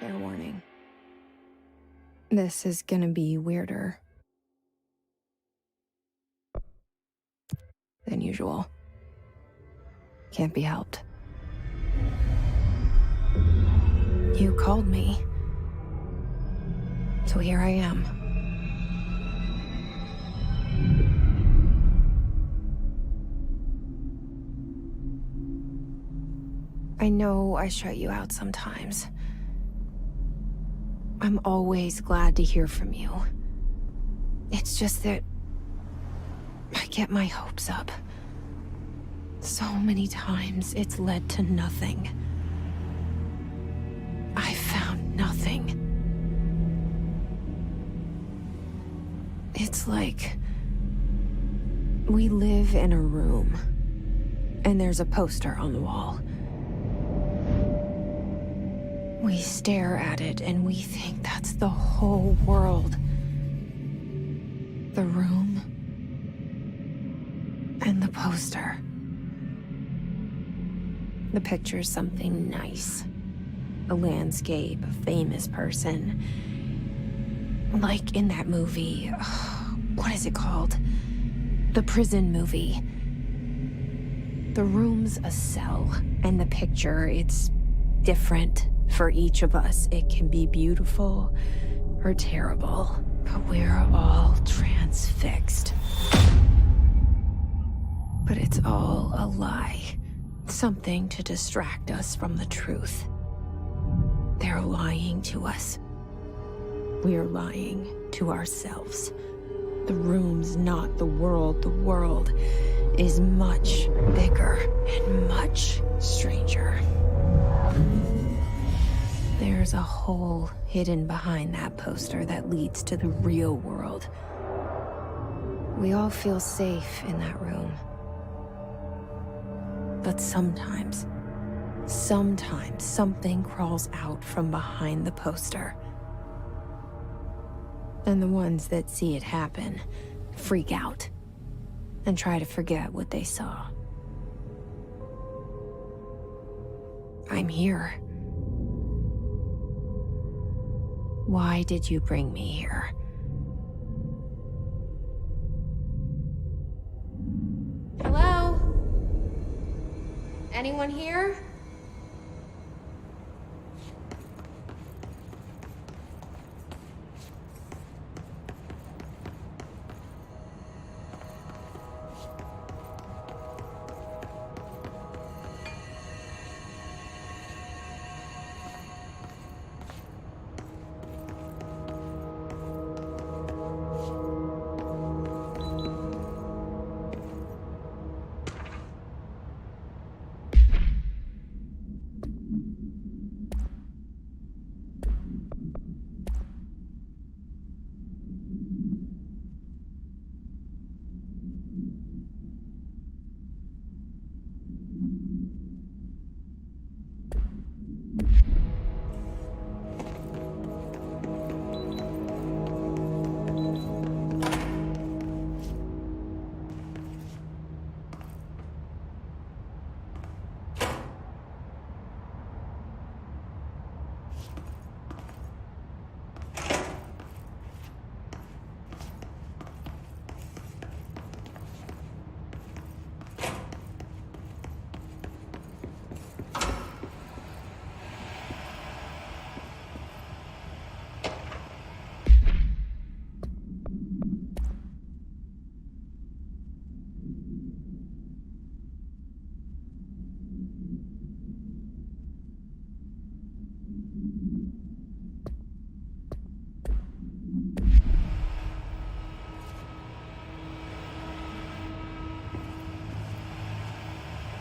Fair warning. This is gonna be weirder than usual. Can't be helped. You called me. So here I am. I know I shut you out sometimes. I'm always glad to hear from you. It's just that I get my hopes up. So many times it's led to nothing. I found nothing. It's like we live in a room, and there's a poster on the wall. We stare at it and we think that's the whole world. The room and the poster. The picture's something nice. A landscape, a famous person. Like in that movie, what is it called? The prison movie. The room's a cell, and the picture, it's different for each of us. It can be beautiful or terrible, but we're all transfixed. But it's all a lie. Something to distract us from the truth. They're lying to us. We're lying to ourselves. The room's not the world. The world is much bigger and much stranger. There's a hole hidden behind that poster that leads to the real world. We all feel safe in that room. But sometimes something crawls out from behind the poster. And the ones that see it happen freak out and try to forget what they saw. I'm here. Why did you bring me here? Hello? Anyone here?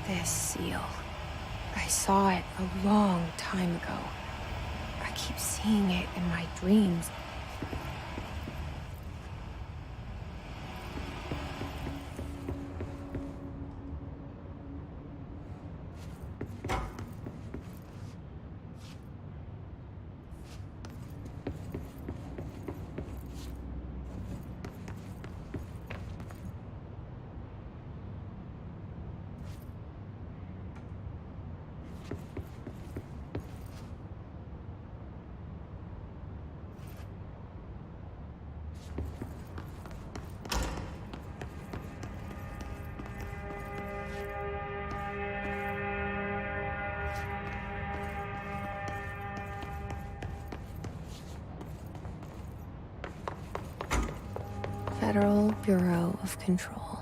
This seal. I saw it a long time ago. I keep seeing it in my dreams. Federal Bureau of Control.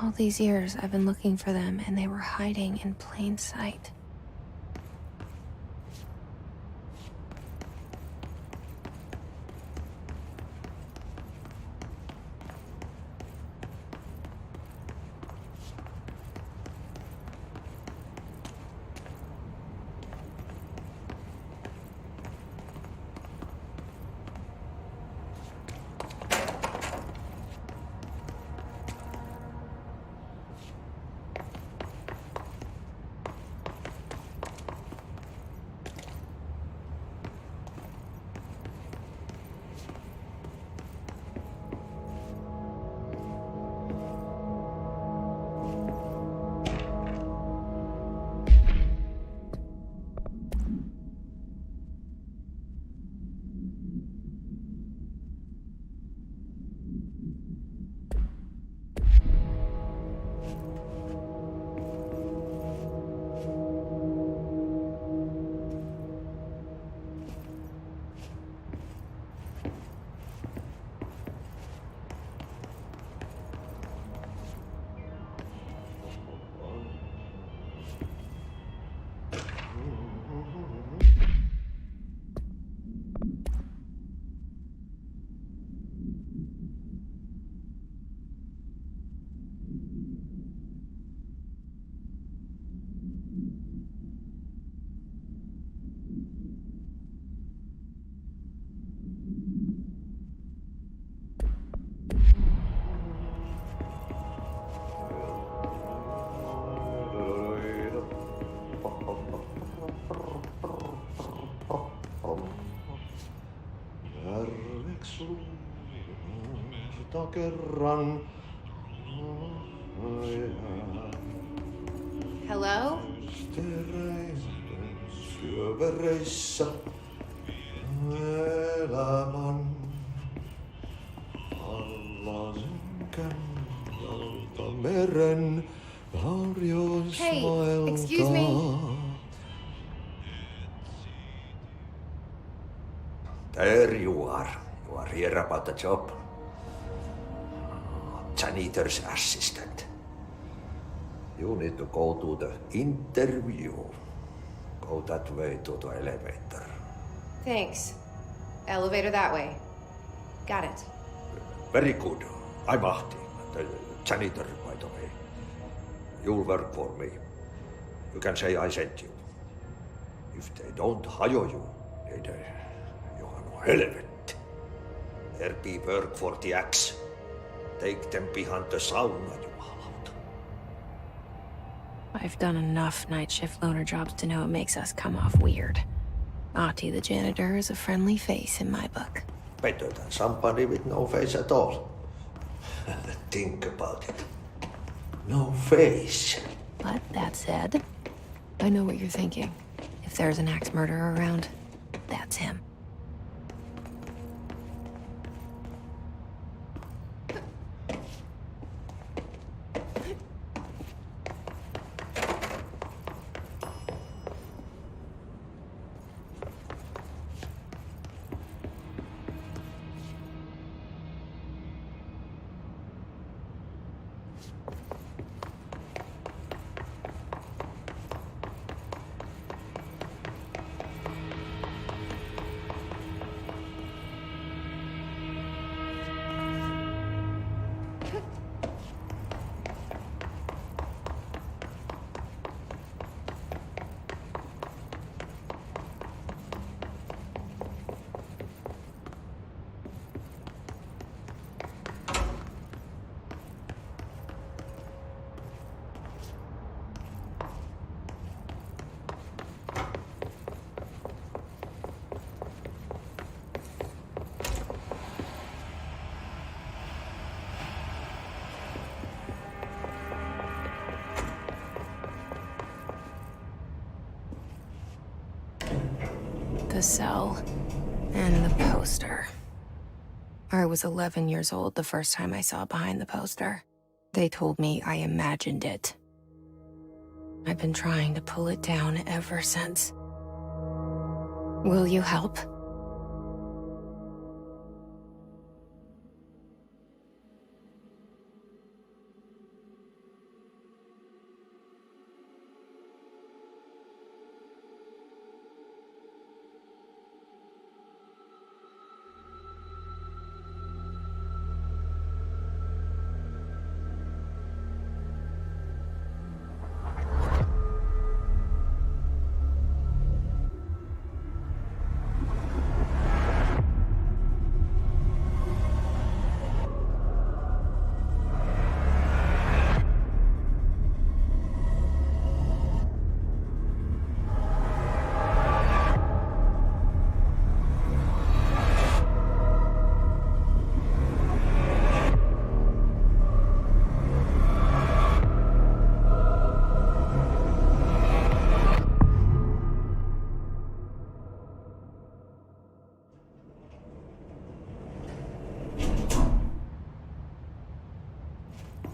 All these years I've been looking for them, and they were hiding in plain sight. Hello? Hey, excuse me. There you are. You are here about the job. Janitor's assistant. You need to go to the interview. Go that way to the elevator. Thanks. Elevator that way. Got it. Very good. I'm Ahti, the janitor, by the way. You'll work for me. You can say I sent you. If they don't hire you, you are no helvet. There be work for the axe. Take them behind the sauna, jumalauta. I've done enough night shift loner jobs to know it makes us come off weird. Ahti the janitor is a friendly face in my book. Better than somebody with no face at all. Think about it. No face. But that said, I know what you're thinking. If there's an axe murderer around, that's him. The cell and the poster. I was 11 years old the first time I saw behind the poster. They told me I imagined it. I've been trying to pull it down ever since. Will you help?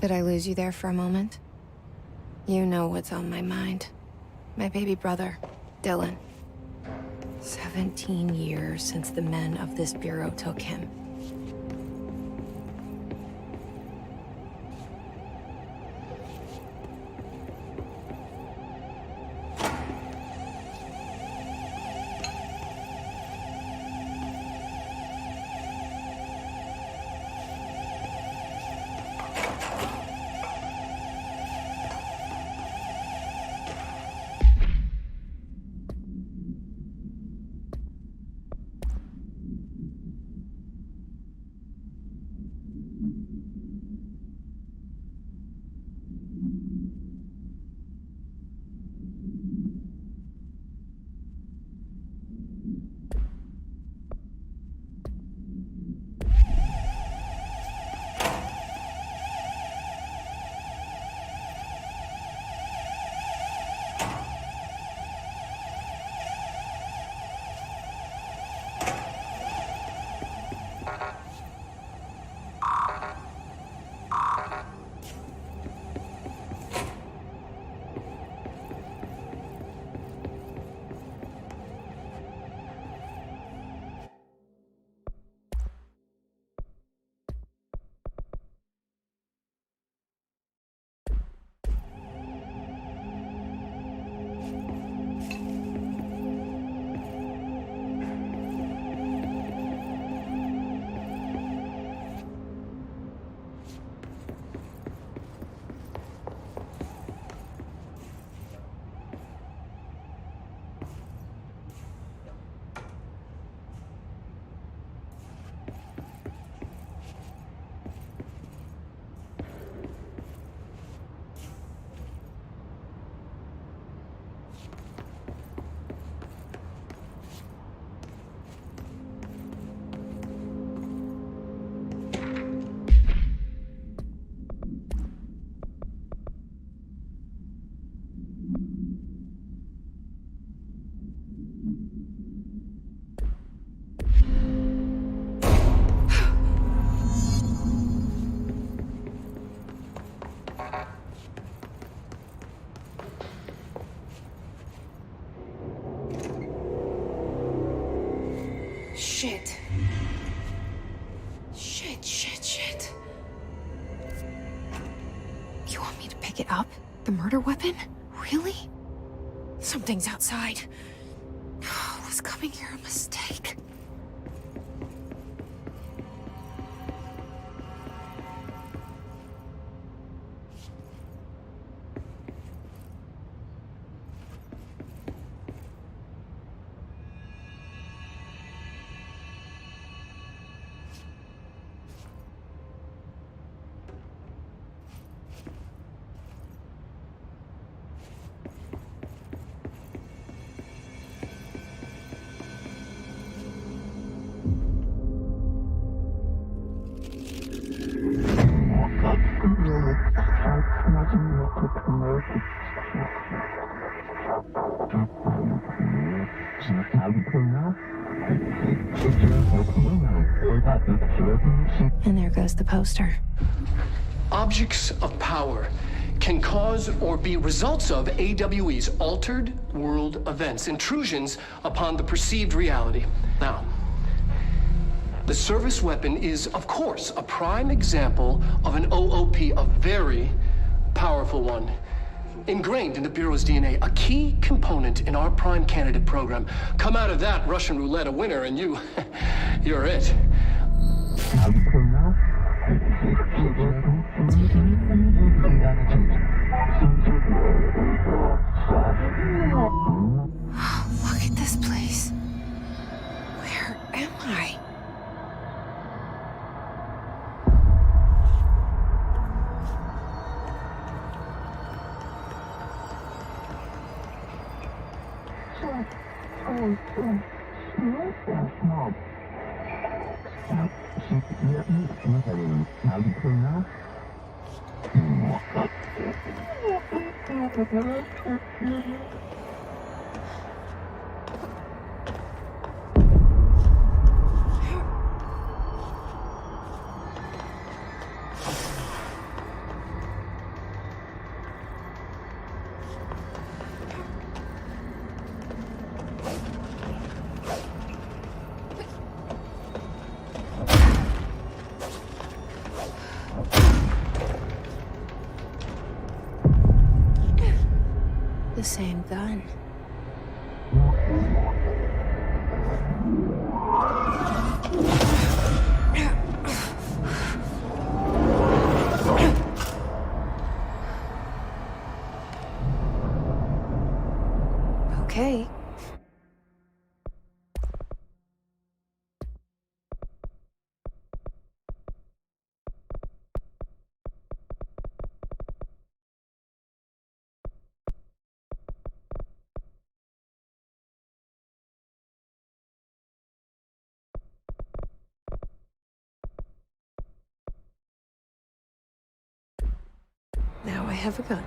Did I lose you there for a moment? You know what's on my mind. My baby brother, Dylan. 17 years since the men of this bureau took him. Shit. Shit. You want me to pick it up? The murder weapon? Really? Something's outside. Was coming here a mistake? And there goes the poster. Objects of power can cause or be results of AWE's altered world events, intrusions upon the perceived reality. Now, the service weapon is, of course, a prime example of an OOP, a very powerful one. Ingrained in the Bureau's DNA, a key component in our prime candidate program. Come out of that Russian roulette a winner and you're it. Look at this place. Where am I? The same gun. Okay. Now I have a gun.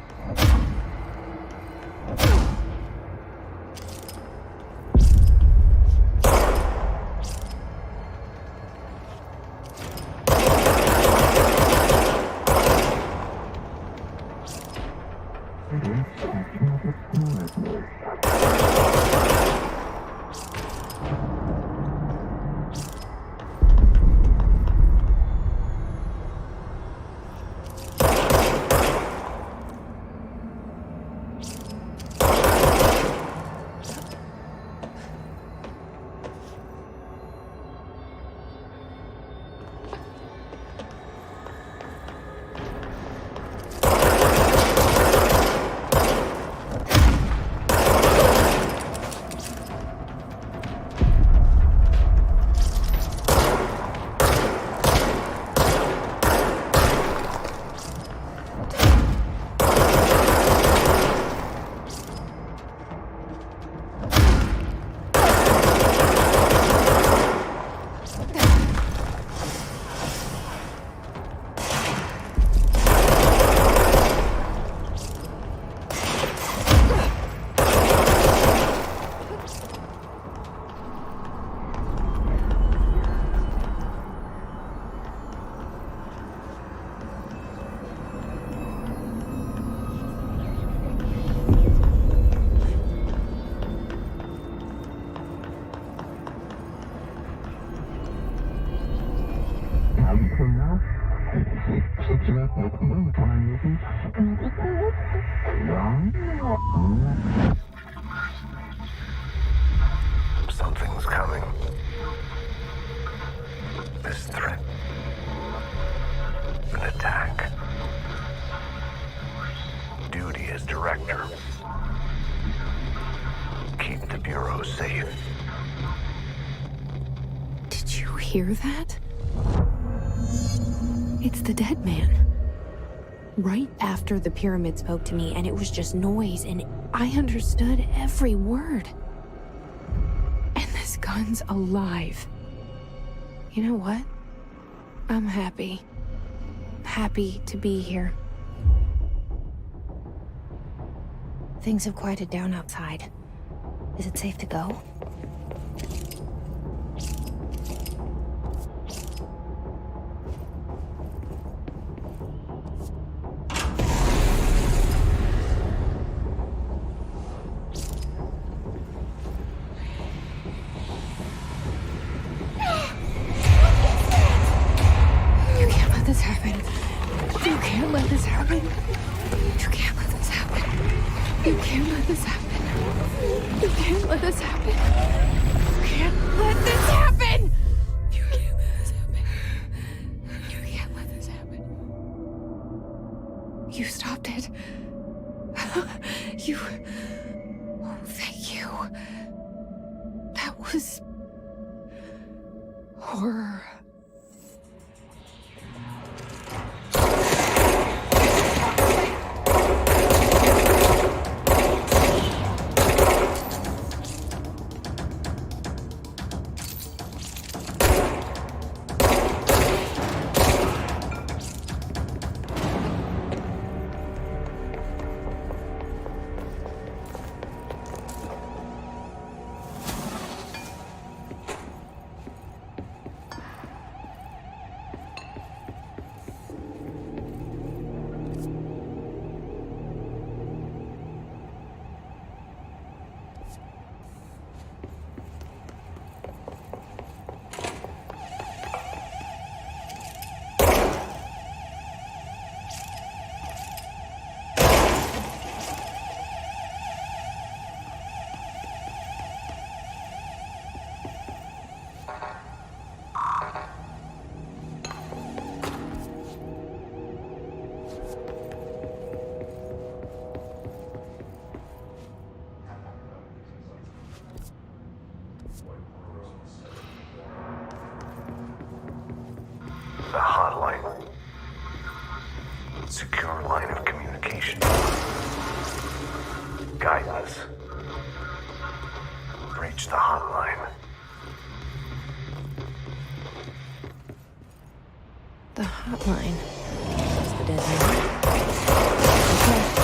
Something's coming. This threat. An attack. Duty as director. Keep the Bureau safe. Did you hear that? It's the dead man. Right after the pyramid spoke to me, and it was just noise, and I understood every word. And this gun's alive. You know what? I'm happy. Happy to be here. Things have quieted down outside. Is it safe to go? This happen. You can't let this happen. You can't let this happen. You can't let this happen. You can't let this happen. You can't let this happen. You can't let this happen. You can't let this happen. You stopped it. You. Oh, thank you. That was horror. Guidance. Reach the hotline. The hotline. That's the dead end. Okay.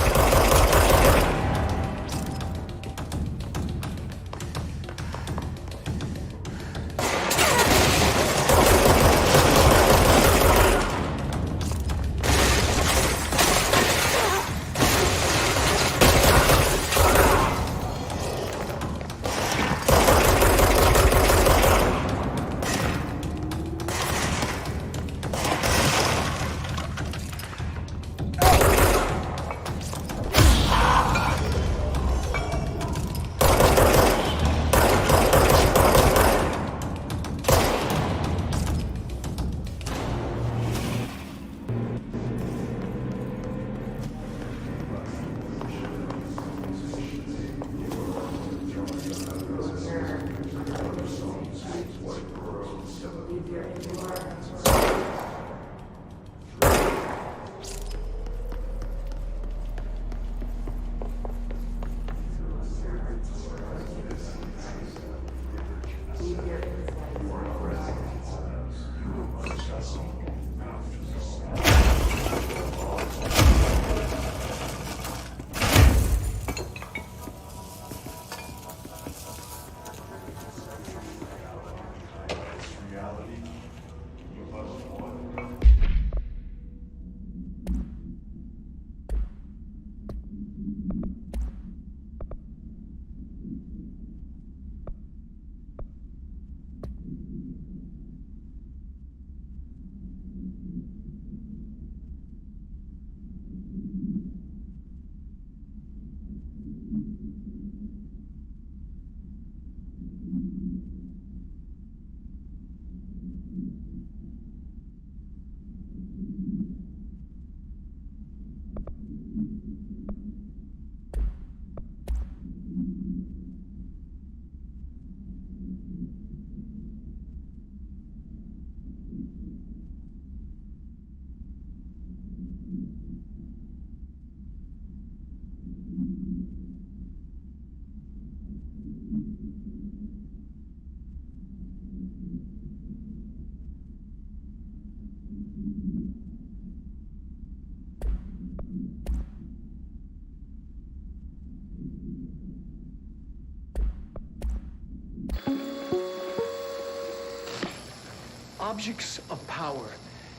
Objects of power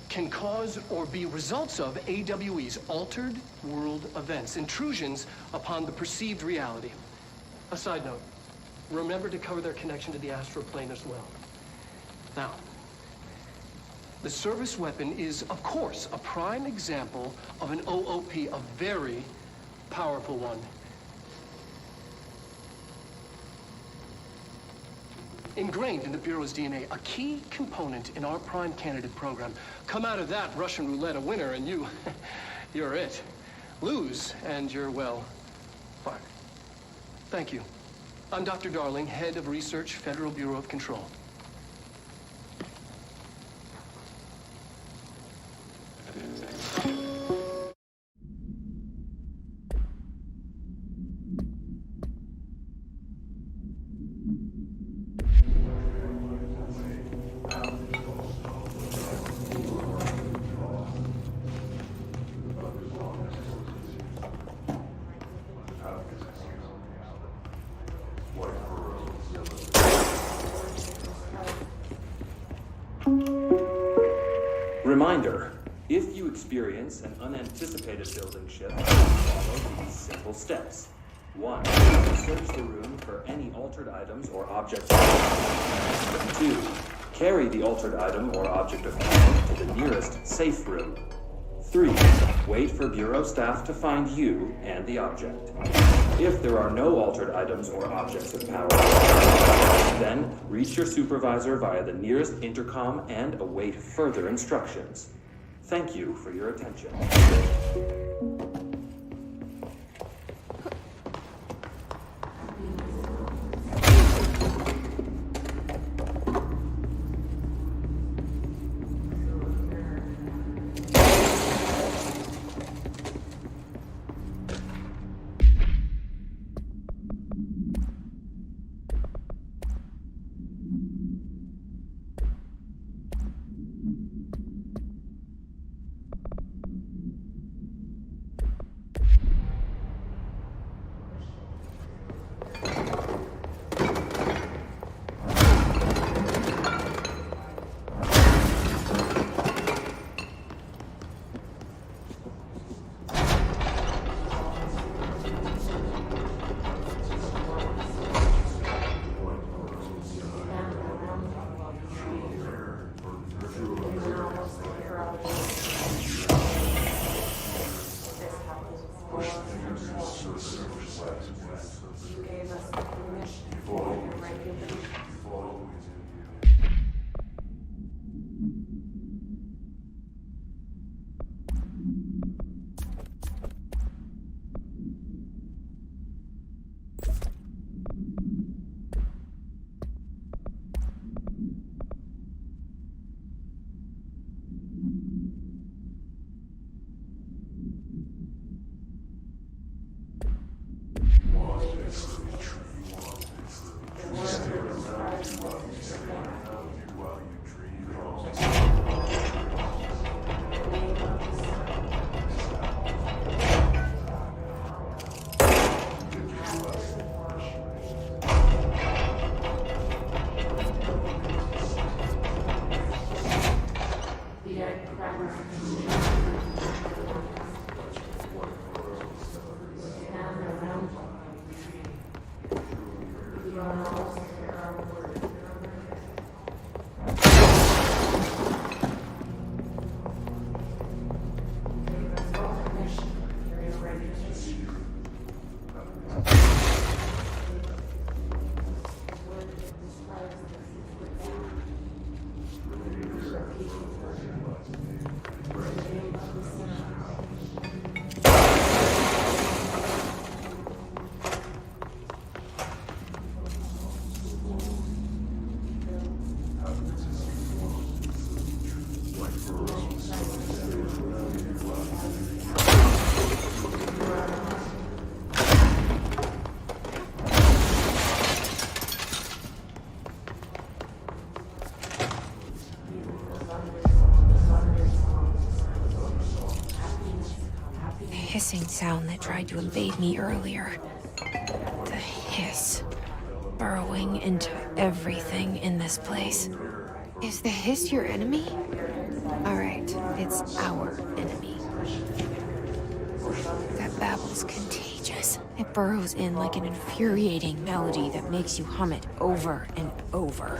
can cause or be results of AWE's altered world events, intrusions upon the perceived reality. A side note, remember to cover their connection to the astral plane as well. Now, the service weapon is, of course, a prime example of an OOP, a very powerful one. Ingrained in the Bureau's DNA, a key component in our prime candidate program. Come out of that Russian roulette a winner and you're it. Lose and you're, well, fired. Thank you. I'm Dr. Darling, head of research, Federal Bureau of Control. Reminder, if you experience an unanticipated building shift, follow these simple steps. 1. Search the room for any altered items or objects. 2. Carry the altered item or object of power to the nearest safe room. 3. Wait for Bureau staff to find you and the object. If there are no altered items or objects of power, then reach your supervisor via the nearest intercom and await further instructions. Thank you for your attention. Hissing sound that tried to invade me earlier. The hiss. Burrowing into everything in this place. Is the hiss your enemy? Alright, it's our enemy. That babble's contagious. It burrows in like an infuriating melody that makes you hum it over and over.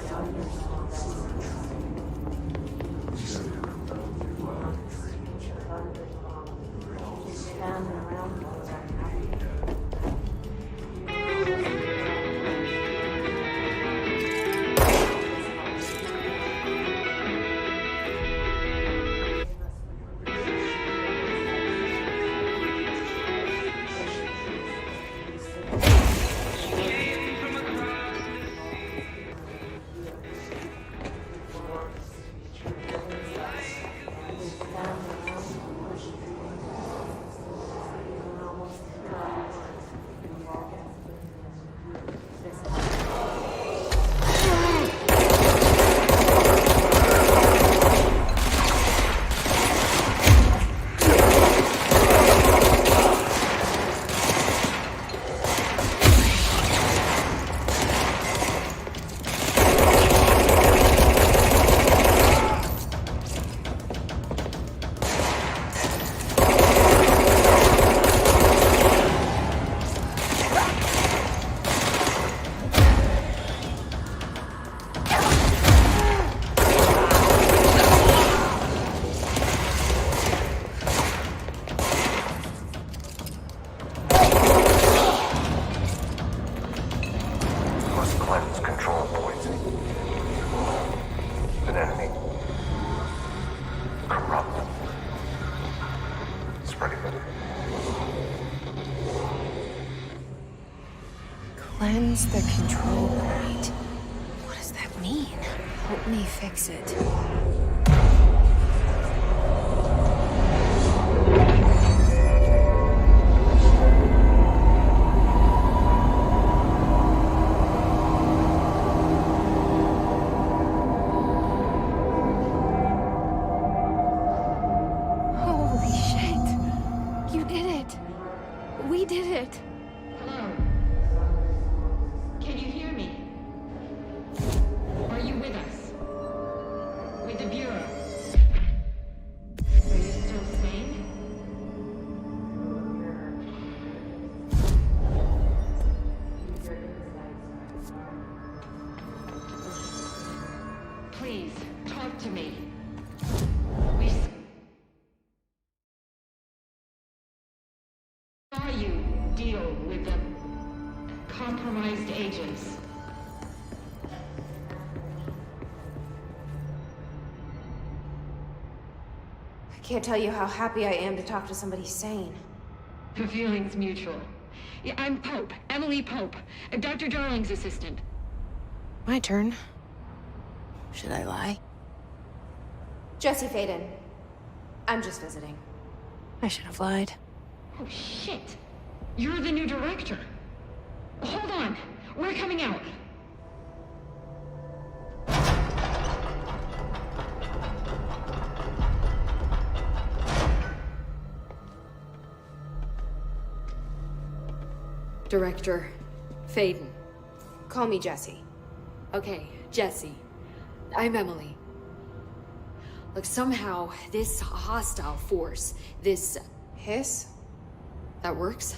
Cleanse the control point. What does that mean? Help me fix it. Holy shit. You did it. We did it. Hello. Can you hear me? Are you with us? With the Bureau? compromised agents. I can't tell you how happy I am to talk to somebody sane. The feeling's mutual. Yeah, I'm Pope, Emily Pope, Dr. Darling's assistant. My turn. Should I lie? Jesse Faden. I'm just visiting. I should have lied. Oh, shit. You're the new director. Hold on. We're coming out. Director Faden. Call me Jesse. Okay, Jesse. I'm Emily. Look, somehow this hostile force, this... Hiss? that works?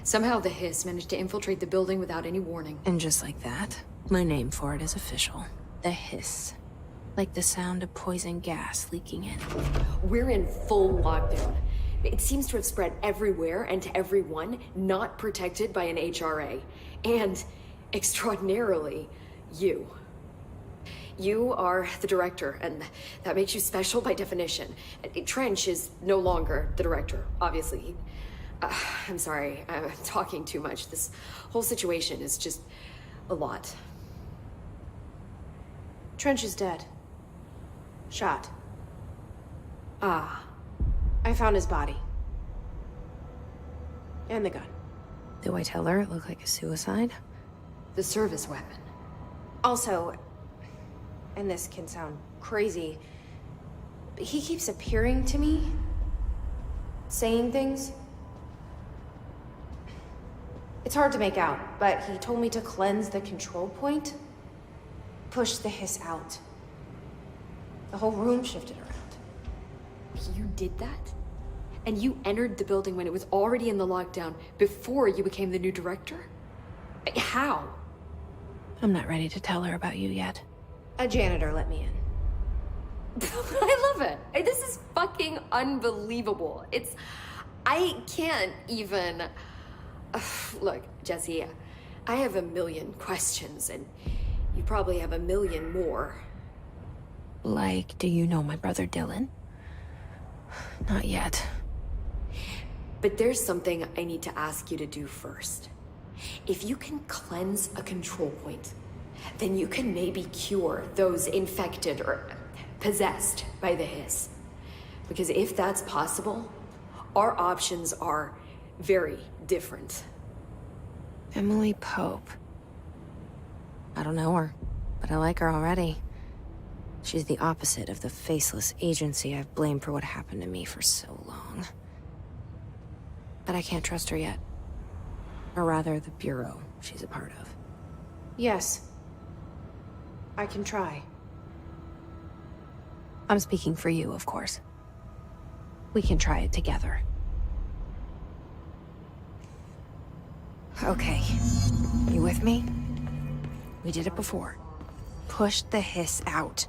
Somehow the hiss managed to infiltrate the building without any warning. And just like that, my name for it is official. The hiss. Like the sound of poison gas leaking in. We're in full lockdown. It seems to have spread everywhere and to everyone not protected by an HRA. And, extraordinarily, you. You are the director, and that makes you special by definition. Trench is no longer the director, obviously. I'm sorry, I'm talking too much. This whole situation is just a lot. Trench is dead. Shot. Ah. I found his body. And the gun. Do I tell her it looked like a suicide? The service weapon. Also, and this can sound crazy, but he keeps appearing to me, saying things. It's hard to make out, but he told me to cleanse the control point, push the hiss out. The whole room shifted around. You did that? And you entered the building when it was already in the lockdown before you became the new director? How? I'm not ready to tell her about you yet. A janitor let me in. I love it. This is fucking unbelievable. I can't even... Look, Jesse, I have a million questions, and you probably have a million more. Like, do you know my brother Dylan? Not yet. But there's something I need to ask you to do first. If you can cleanse a control point, then you can maybe cure those infected or possessed by the hiss. Because if that's possible, our options are very different. Emily Pope. I don't know her, but I like her already. She's the opposite of the faceless agency I've blamed for what happened to me for so long. But I can't trust her yet. Or rather, the bureau she's a part of. Yes. I can try. I'm speaking for you, of course. We can try it together. Okay. You with me? We did it before. Push the hiss out.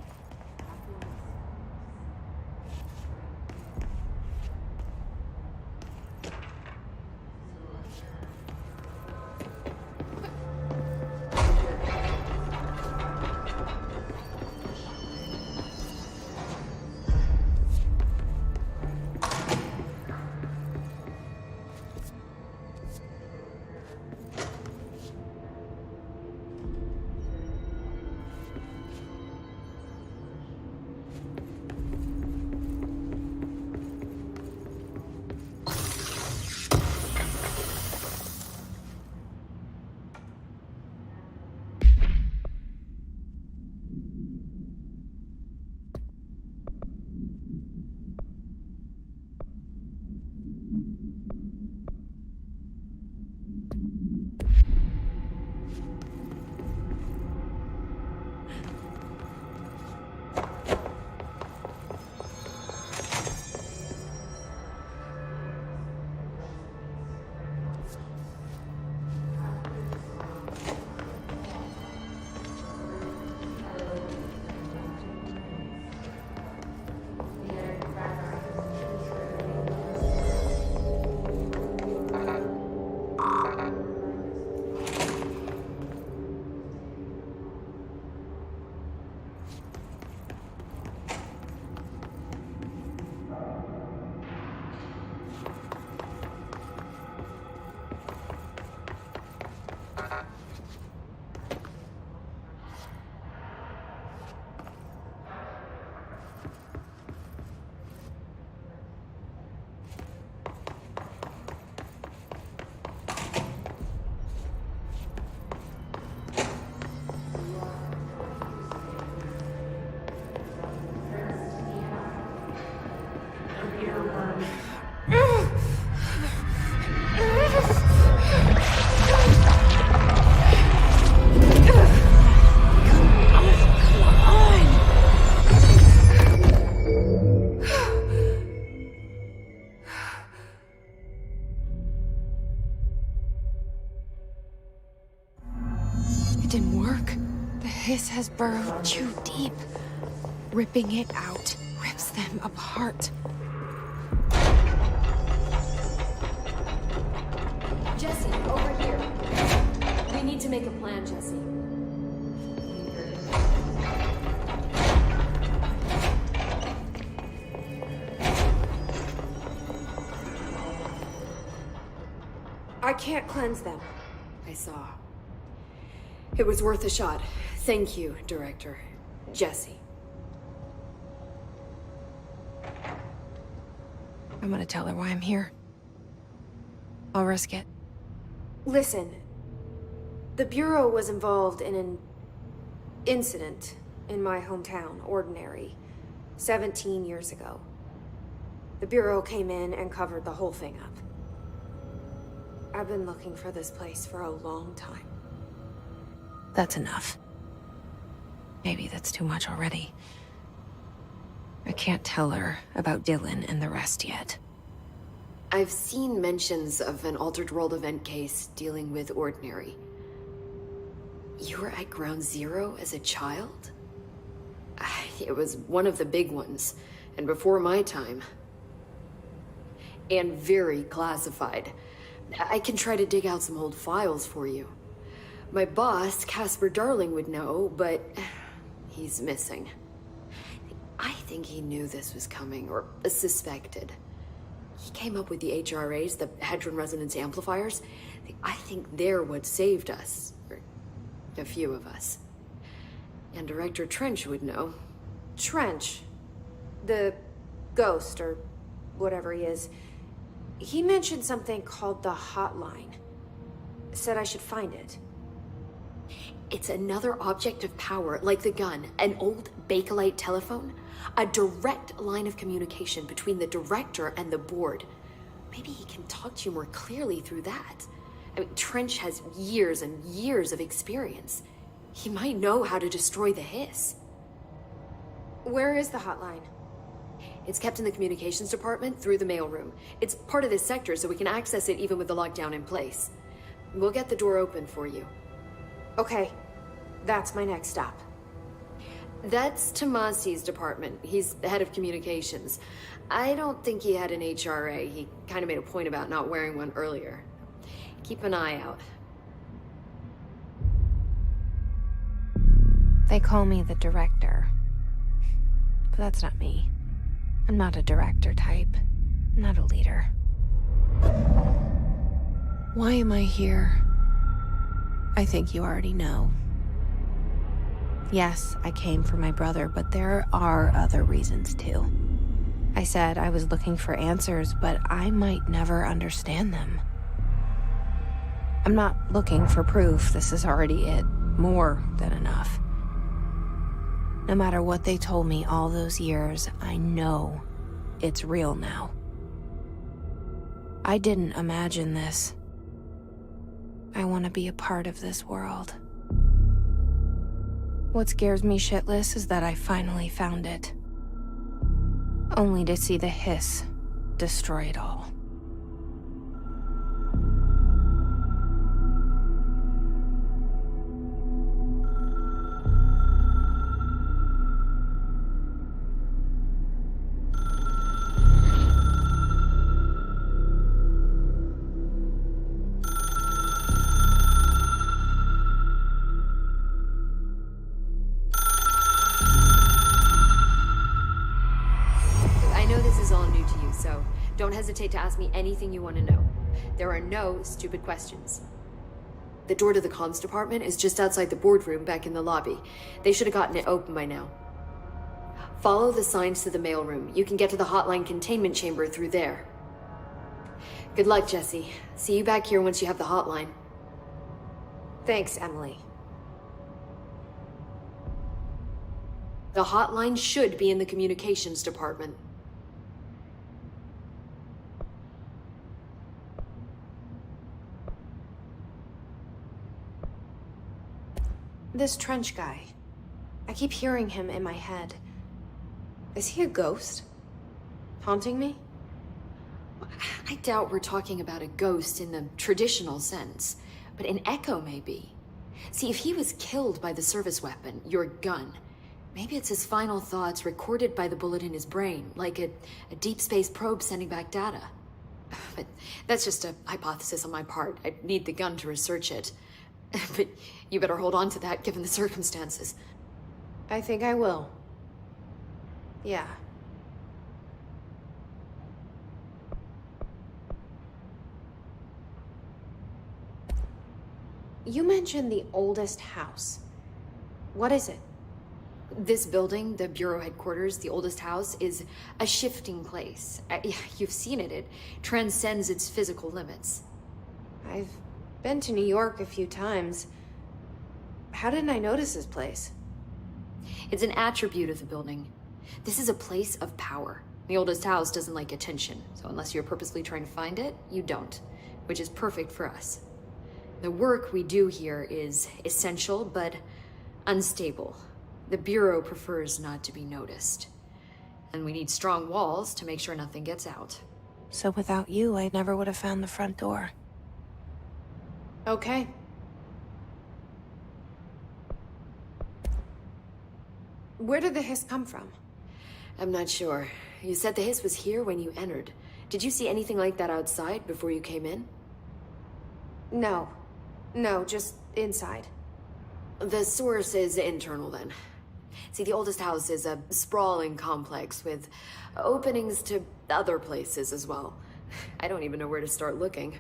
work. The hiss has burrowed too deep. Ripping it out rips them apart. Jesse, over here. We need to make a plan, Jesse. I can't cleanse them. I saw. It was worth a shot. Thank you, Director. Jesse. I'm gonna tell her why I'm here. I'll risk it. Listen, the Bureau was involved in an incident in my hometown, Ordinary, 17 years ago. The Bureau came in and covered the whole thing up. I've been looking for this place for a long time. That's enough. Maybe that's too much already. I can't tell her about Dylan and the rest yet. I've seen mentions of an Altered World event case dealing with Ordinary. You were at Ground Zero as a child? It was one of the big ones, and before my time. And very classified. I can try to dig out some old files for you. My boss, Casper Darling, would know, but he's missing. I think he knew this was coming, or suspected. He came up with the HRAs, the Hadron Resonance Amplifiers. I think they're what saved us. Or a few of us. And Director Trench would know. Trench, the ghost, or whatever he is, he mentioned something called the Hotline. Said I should find it. It's another object of power, like the gun, an old Bakelite telephone. A direct line of communication between the director and the board. Maybe he can talk to you more clearly through that. I mean, Trench has years and years of experience. He might know how to destroy the hiss. Where is the hotline? It's kept in the communications department through the mailroom. It's part of this sector, so we can access it even with the lockdown in place. We'll get the door open for you. Okay, that's my next stop. That's Tomasi's department. He's the head of communications. I don't think he had an HRA. He kind of made a point about not wearing one earlier. Keep an eye out. They call me the director. But that's not me. I'm not a director type. I'm not a leader. Why am I here? I think you already know. Yes, I came for my brother, but there are other reasons too. I said I was looking for answers, but I might never understand them. I'm not looking for proof. This is already it. More than enough. No matter what they told me all those years, I know it's real now. I didn't imagine this. I want to be a part of this world. What scares me shitless is that I finally found it. Only to see the hiss destroy it all. Don't hesitate to ask me anything you want to know. There are no stupid questions. The door to the comms department is just outside the boardroom back in the lobby. They should have gotten it open by now. Follow the signs to the mailroom. You can get to the hotline containment chamber through there. Good luck, Jesse. See you back here once you have the hotline. Thanks, Emily. The hotline should be in the communications department. This Trench guy. I keep hearing him in my head. Is he a ghost? Haunting me? I doubt we're talking about a ghost in the traditional sense, but an echo maybe. See, if he was killed by the service weapon, your gun, maybe it's his final thoughts recorded by the bullet in his brain, like a deep space probe sending back data. But that's just a hypothesis on my part. I'd need the gun to research it. But you better hold on to that given the circumstances. I think I will. Yeah. You mentioned the oldest house. What is it? This building, the Bureau headquarters, the oldest house, is a shifting place. You've seen it. It transcends its physical limits. I've been to New York a few times. How didn't I notice this place? It's an attribute of the building. This is a place of power. The oldest house doesn't like attention, so unless you're purposely trying to find it, you don't, which is perfect for us. The work we do here is essential, but unstable. The Bureau prefers not to be noticed. And we need strong walls to make sure nothing gets out. So without you, I never would have found the front door. Okay. Where did the hiss come from? I'm not sure. You said the hiss was here when you entered. Did you see anything like that outside before you came in? No. No, just inside. The source is internal then. See, the oldest house is a sprawling complex with openings to other places as well. I don't even know where to start looking.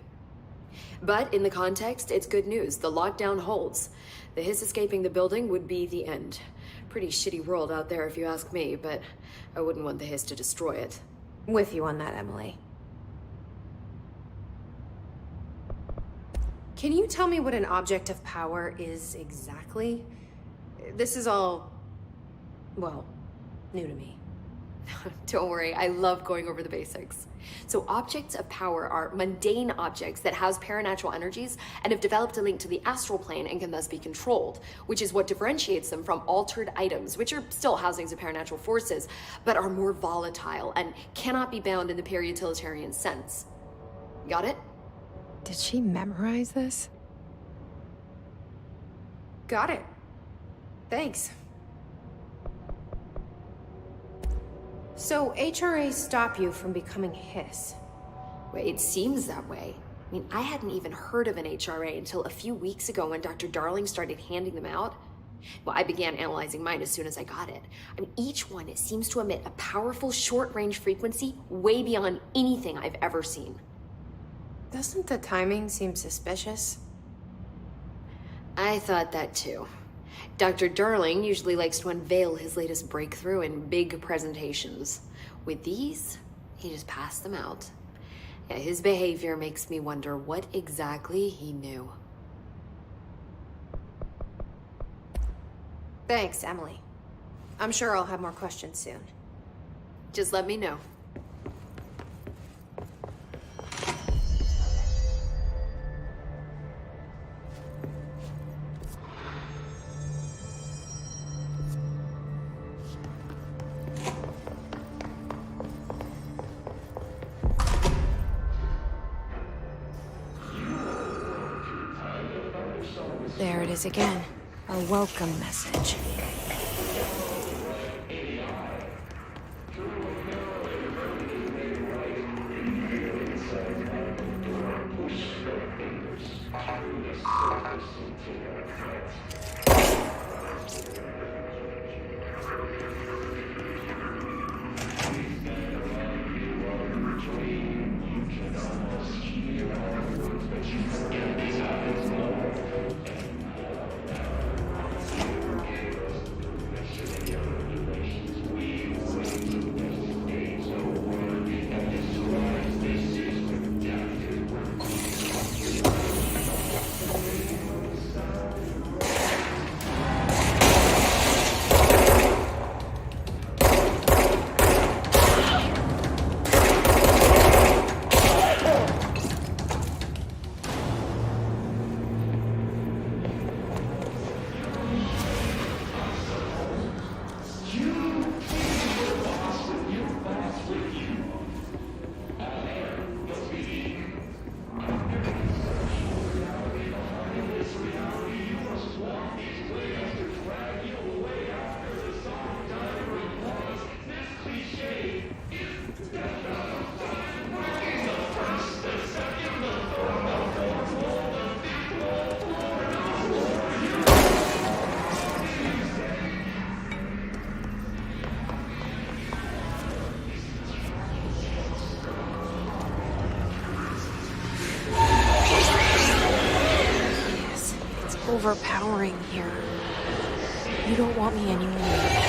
But in the context, it's good news. The lockdown holds. The hiss escaping the building would be the end. Pretty shitty world out there if you ask me, but I wouldn't want the hiss to destroy it. With you on that, Emily. Can you tell me what an object of power is exactly? This is all, well, new to me. Don't worry, I love going over the basics. So objects of power are mundane objects that house paranatural energies and have developed a link to the astral plane and can thus be controlled, which is what differentiates them from altered items, which are still housings of paranatural forces, but are more volatile and cannot be bound in the peri-utilitarian sense. Got it? Did she memorize this? Got it. Thanks. So, HRAs stop you from becoming Hiss. Well, it seems that way. I mean, I hadn't even heard of an HRA until a few weeks ago when Dr. Darling started handing them out. Well, I began analyzing mine as soon as I got it. I mean, each one seems to emit a powerful short-range frequency way beyond anything I've ever seen. Doesn't the timing seem suspicious? I thought that too. Dr. Darling usually likes to unveil his latest breakthrough in big presentations. With these, he just passed them out. Yeah, his behavior makes me wonder what exactly he knew. Thanks, Emily. I'm sure I'll have more questions soon. Just let me know. There it is again. A welcome message. overpowering here. You don't want me anymore.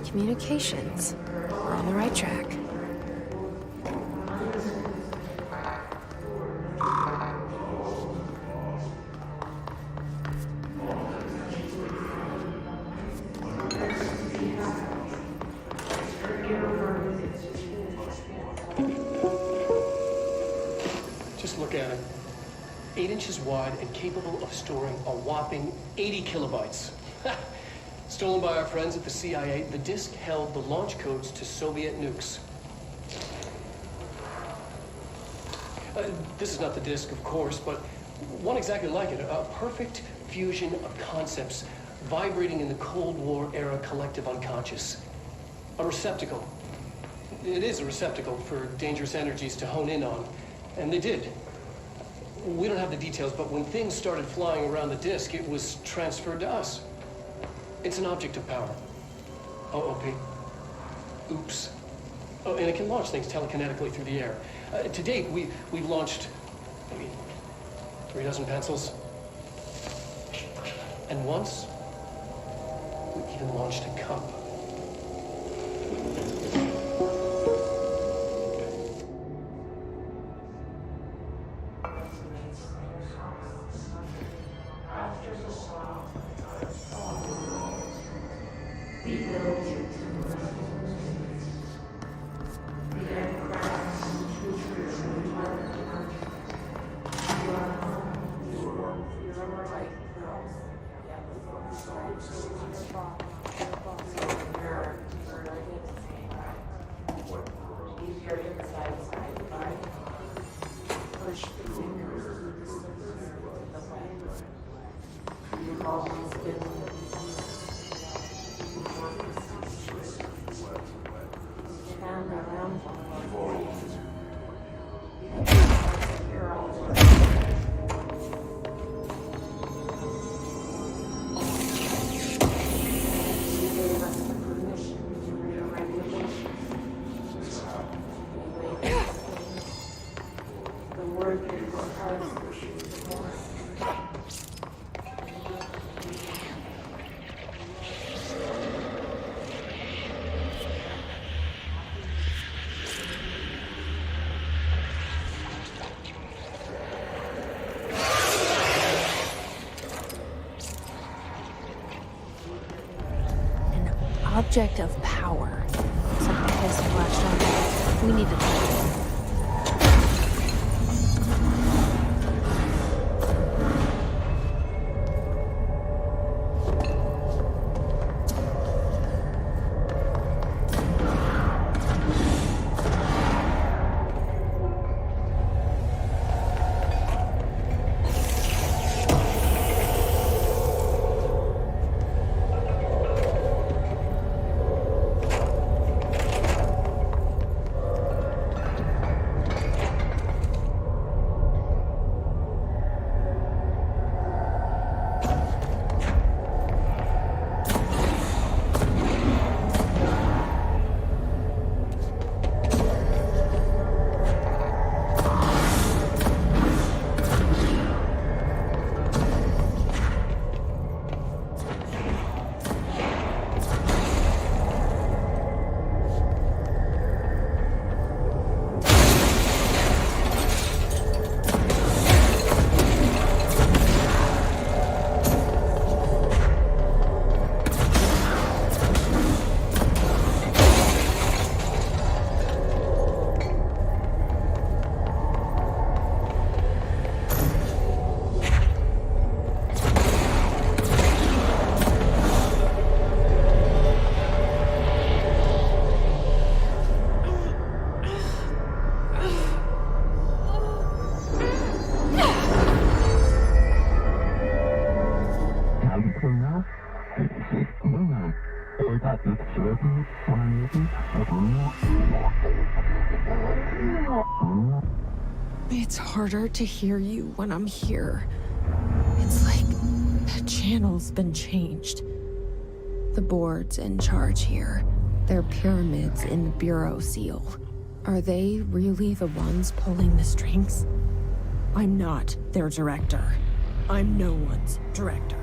Communications. We're on the right track. Just look at it. 8 inches wide and capable of storing a whopping 80 kilobytes. Stolen by our friends at the CIA, the disk held the launch codes to Soviet nukes. This is not the disk, of course, but one exactly like it. A perfect fusion of concepts vibrating in the Cold War era collective unconscious. A receptacle. It is a receptacle for dangerous energies to hone in on. And they did. We don't have the details, but when things started flying around the disk, it was transferred to us. It's an object of power. OOP. Oops. Oh, and it can launch things telekinetically through the air. To date, we've launched maybe 3 dozen pencils. And once, we even launched a cup. Object of power. Something has flashed on me. We need to talk. It's harder to hear you when I'm here. It's like the channel's been changed. The board's in charge here. They're pyramids in the Bureau seal. Are they really the ones pulling the strings? I'm not their director. I'm no one's director.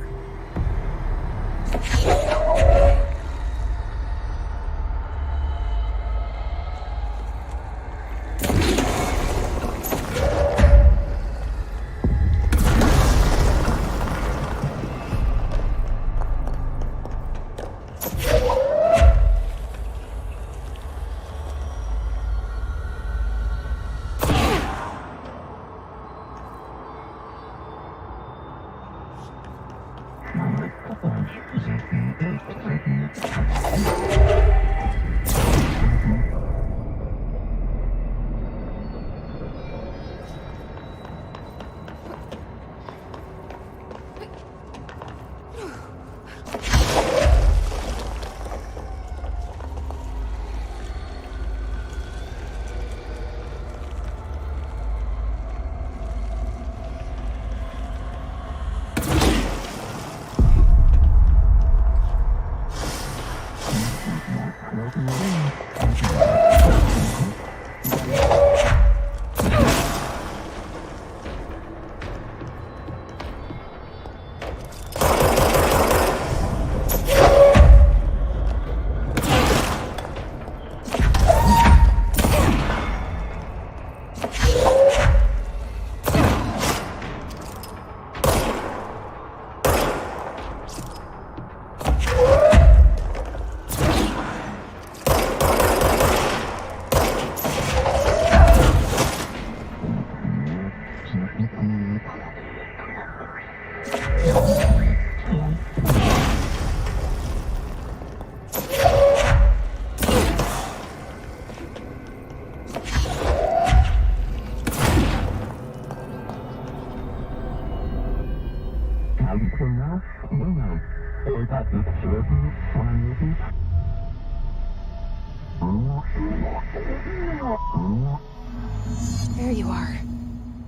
There you are.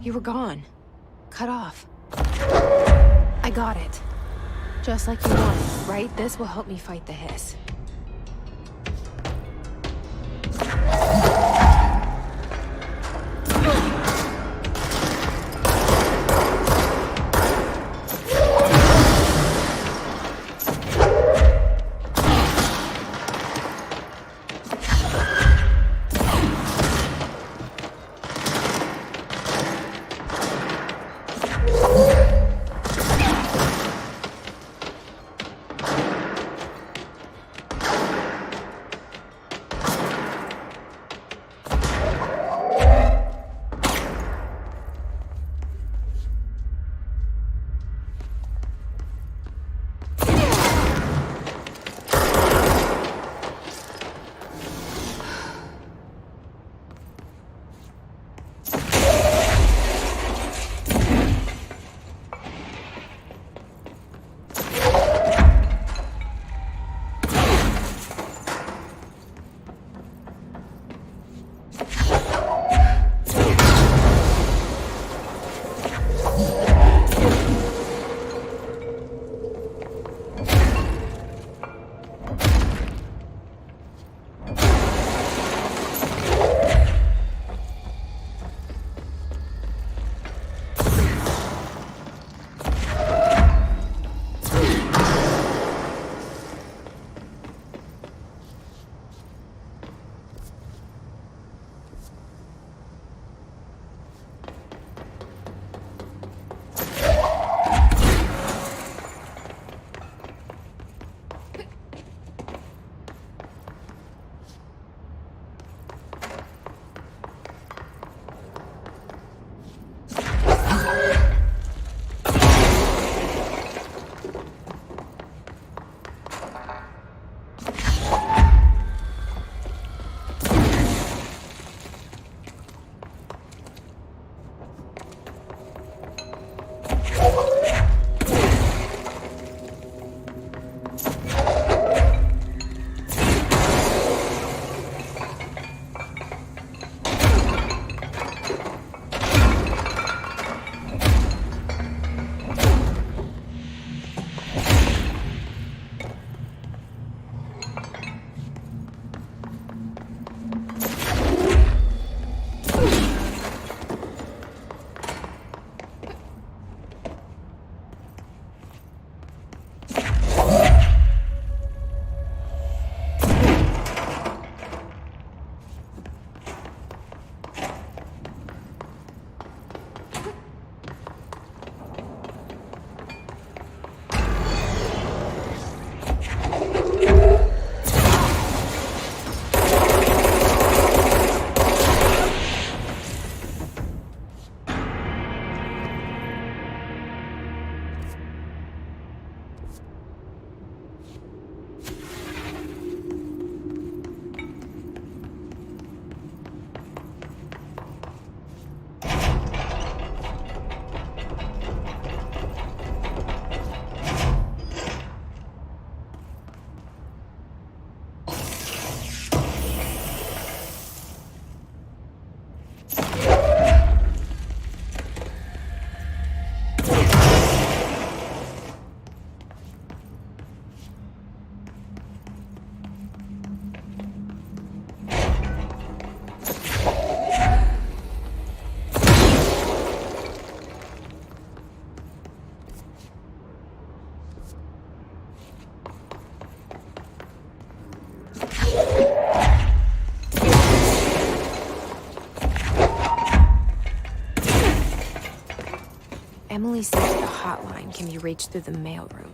You were gone. Cut off. I got it. Just like you wanted, right? This will help me fight the hiss. Emily says the hotline can be reached through the mailroom.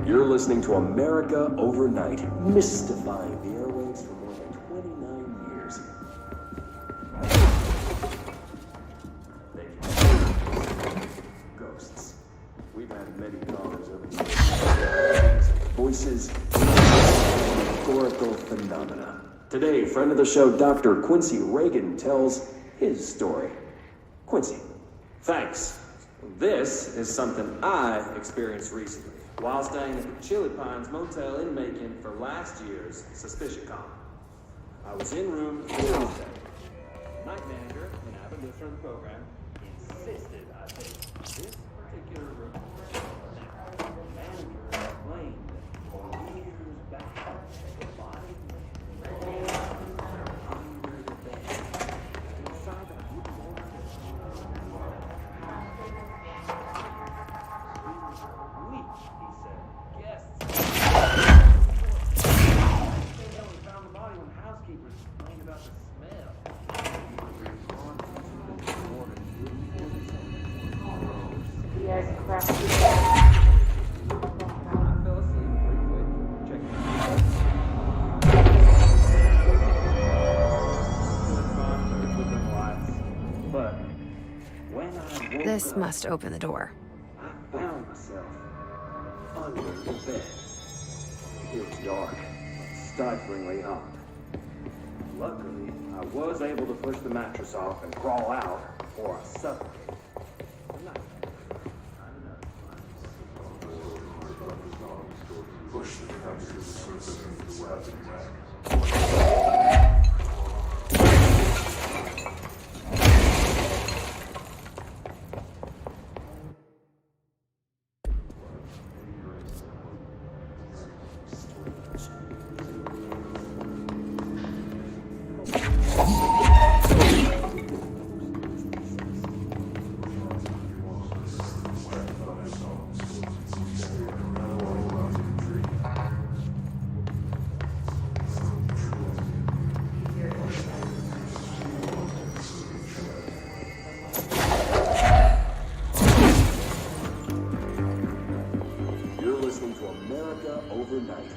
You're listening to America Overnight, mystifying the airwaves for more than 29 years. Thank you. Ghosts. We've had many callers over the years. Voices, metaphorical phenomena. Today, friend of the show, Dr. Quincy Reagan tells his story. Quincy, thanks. This is something I experienced recently while staying at the Chili Pines Motel in Macon for last year's Suspicion Con. I was in room 407. Night manager, an avid listener of the program, insisted I take this particular room. The manager explained that years back, the body was under the bed. Inside the wooden order. Weak, he said. Guests. They only found the body when housekeepers complained about the smell. Yes, crap. I fell asleep pretty quick. Check But when I woke This up, must open the door. I found myself under the bed. It was dark, stiflingly hot. Luckily, I was able to push the mattress off and crawl out before I suffocated. Good night. You're listening to America Overnight.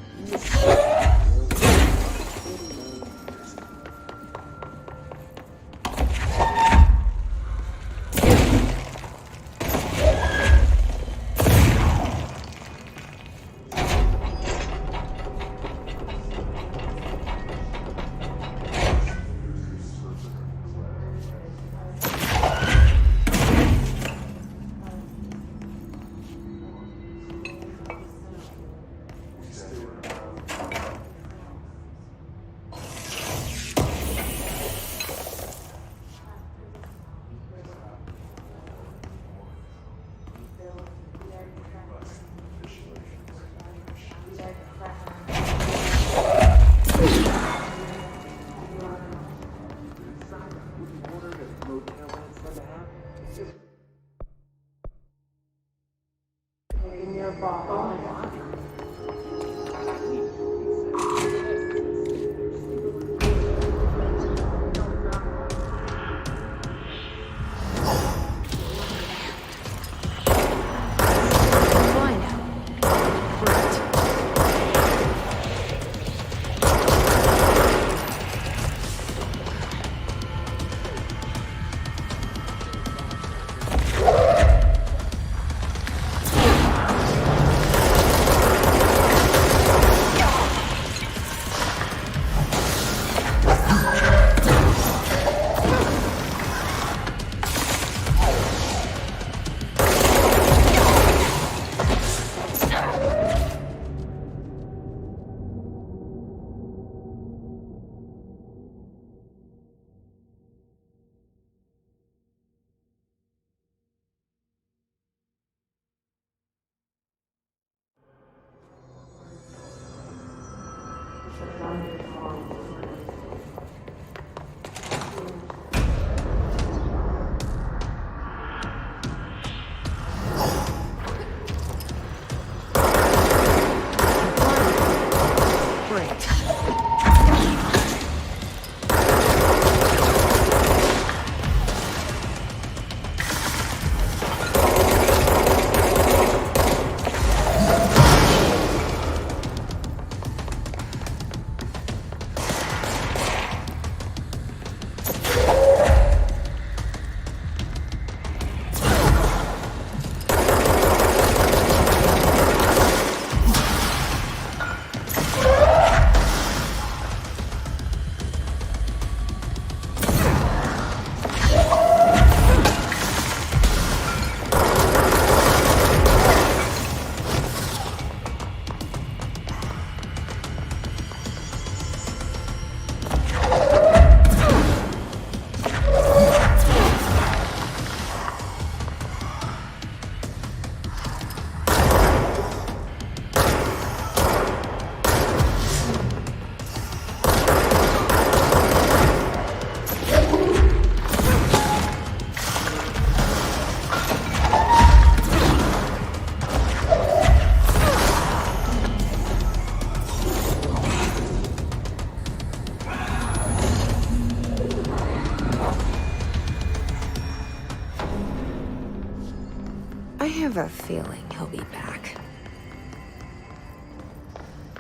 have a feeling he'll be back.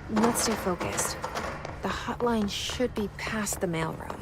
Let's stay focused. The hotline should be past the mailroom.